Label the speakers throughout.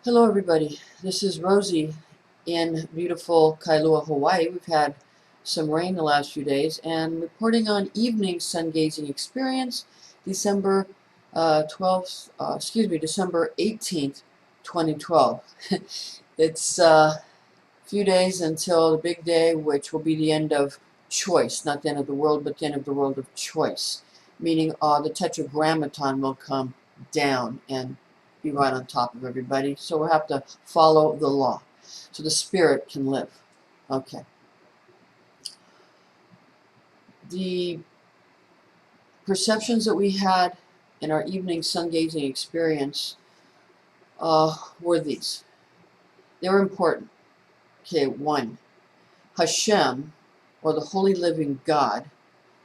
Speaker 1: Hello everybody, this is Rosie in beautiful Kailua, Hawaii. We've had some rain the last few days and reporting on evening sun gazing experience December 12th, December 18th, 2012. It's a few days until the big day, which will be the end of choice, not the end of the world, but the end of the world of choice, meaning the tetragrammaton will come down and be right on top of everybody. So we'll have to follow the law so the spirit can live. Okay. The perceptions that we had in our evening sun gazing experience were these. They were important. Okay, one, Hashem, or the holy living God,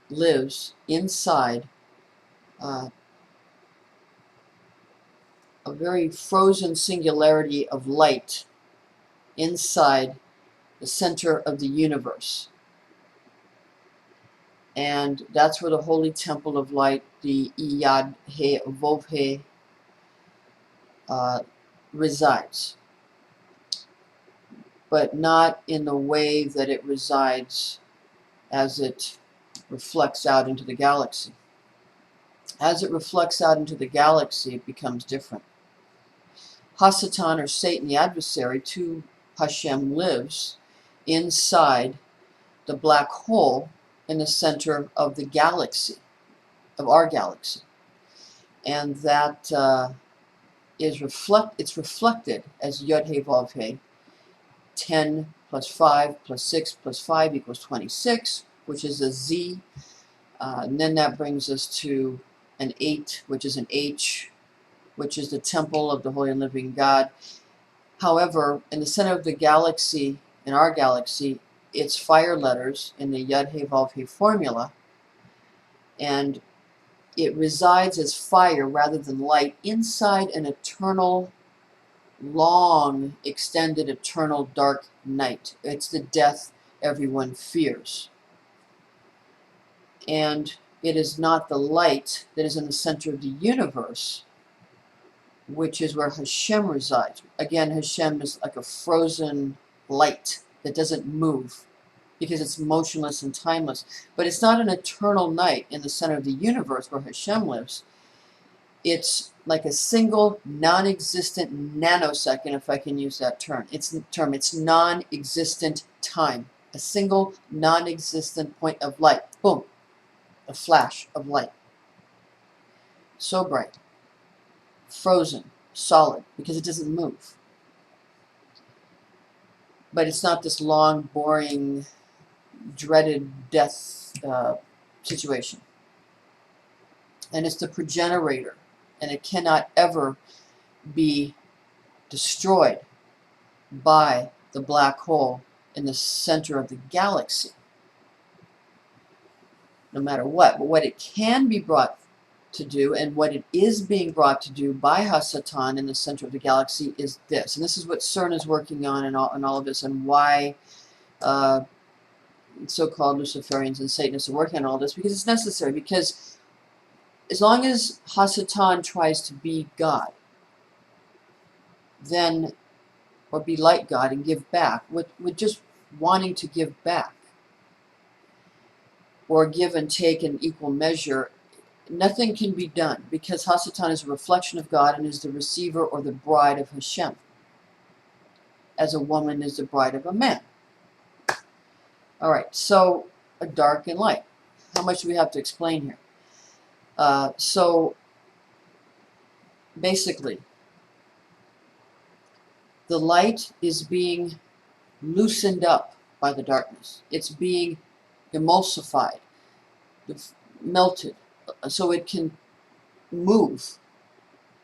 Speaker 1: lives inside uh, a very frozen singularity of light inside the center of the universe. And that's where the holy temple of light, the Iyad He Vovhe, resides. But not in the way that it resides as it reflects out into the galaxy. As it reflects out into the galaxy, it becomes different. Hasatan, or Satan, the adversary to Hashem, lives inside the black hole in the center of the galaxy, of our galaxy. And that it's reflected as Yod He Vav He, 10 plus 5 plus 6 plus 5 equals 26, which is a Z. And then that brings us to an 8, which is an H, which is the temple of the holy and living God. However, in the center of the galaxy, in our galaxy, it's fire letters in the Yud He Vav He formula, and it resides as fire rather than light inside an eternal, long, extended, eternal dark night. It's the death everyone fears. And it is not the light that is in the center of the universe, which is where Hashem resides. Again, Hashem is like a frozen light that doesn't move because it's motionless and timeless. But it's not an eternal night in the center of the universe where Hashem lives. It's like a single non-existent nanosecond, if I can use that term. It's non-existent time. A single non-existent point of light. Boom. A flash of light. So bright. Frozen, solid, because it doesn't move. But it's not this long, boring, dreaded death situation. And it's the progenitor, and it cannot ever be destroyed by the black hole in the center of the galaxy, no matter what. But what it can be brought to do, and what it is being brought to do by Hasatan in the center of the galaxy, is this. And this is what CERN is working on in all of this, and why so-called Luciferians and Satanists are working on all this, because it's necessary. Because as long as Hasatan tries to be God, then, or be like God and give back, with just wanting to give back, or give and take in equal measure, nothing can be done, because Hasatan is a reflection of God and is the receiver or the bride of Hashem, as a woman is the bride of a man. All right, so a dark and light. How much do we have to explain here? So basically, the light is being loosened up by the darkness. It's being emulsified, melted, so it can move.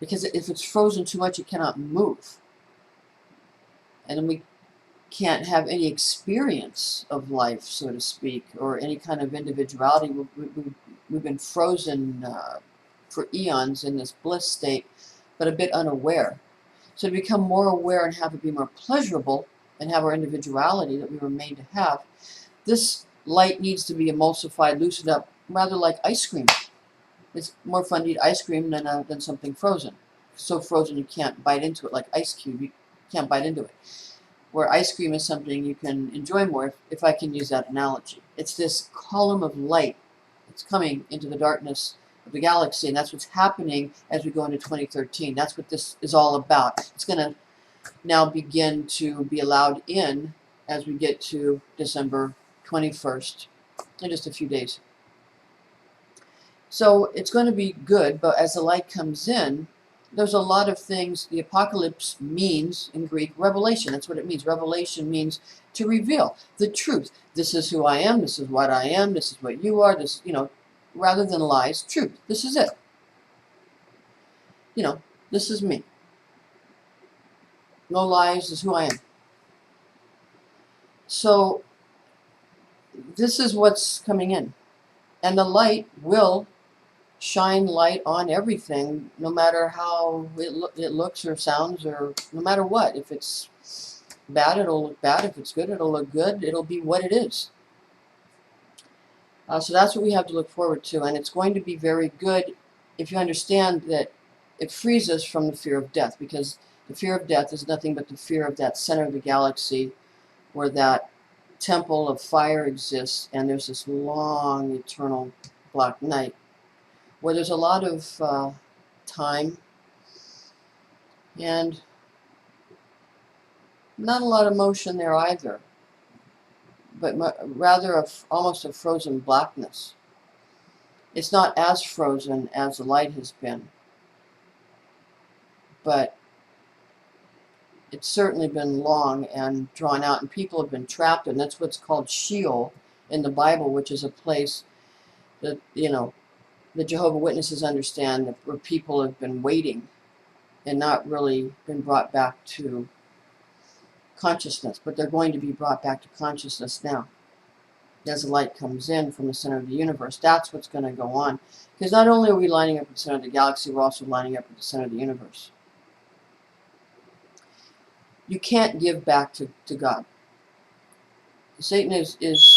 Speaker 1: Because if it's frozen too much, it cannot move. And then we can't have any experience of life, so to speak, or any kind of individuality. We've been frozen for eons in this bliss state, but a bit unaware. So to become more aware and have it be more pleasurable and have our individuality that we were made to have, this light needs to be emulsified, loosened up, rather like ice cream. It's more fun to eat ice cream than something frozen. so frozen you can't bite into it, like ice cube, you can't bite into it. Where ice cream is something you can enjoy more, if I can use that analogy. It's this column of light that's coming into the darkness of the galaxy, and that's what's happening as we go into 2013. That's what this is all about. It's going to now begin to be allowed in as we get to December 21st, in just a few days. So it's going to be good, but as the light comes in, there's a lot of things. The apocalypse means, in Greek, revelation. That's what it means. Revelation means to reveal the truth. This is who I am. This is what I am. This is what you are. This, rather than lies, truth. This is it. This is me. No lies, this is who I am. So this is what's coming in. And the light will shine light on everything, no matter how it looks or sounds, or no matter what. If it's bad, it'll look bad. If it's good, it'll look good. It'll be what it is. So that's what we have to look forward to, and it's going to be very good if you understand that it frees us from the fear of death, because the fear of death is nothing but the fear of that center of the galaxy where that temple of fire exists, and there's this long, eternal black night where there's a lot of time and not a lot of motion there either, but rather almost a frozen blackness. It's not as frozen as the light has been, but it's certainly been long and drawn out, and people have been trapped, and that's what's called Sheol in the Bible, which is a place that, the Jehovah's Witnesses understand, that where people have been waiting and not really been brought back to consciousness, but they're going to be brought back to consciousness now. As the light comes in from the center of the universe, that's what's going to go on. Because not only are we lining up with the center of the galaxy, we're also lining up with the center of the universe. You can't give back to God. Satan is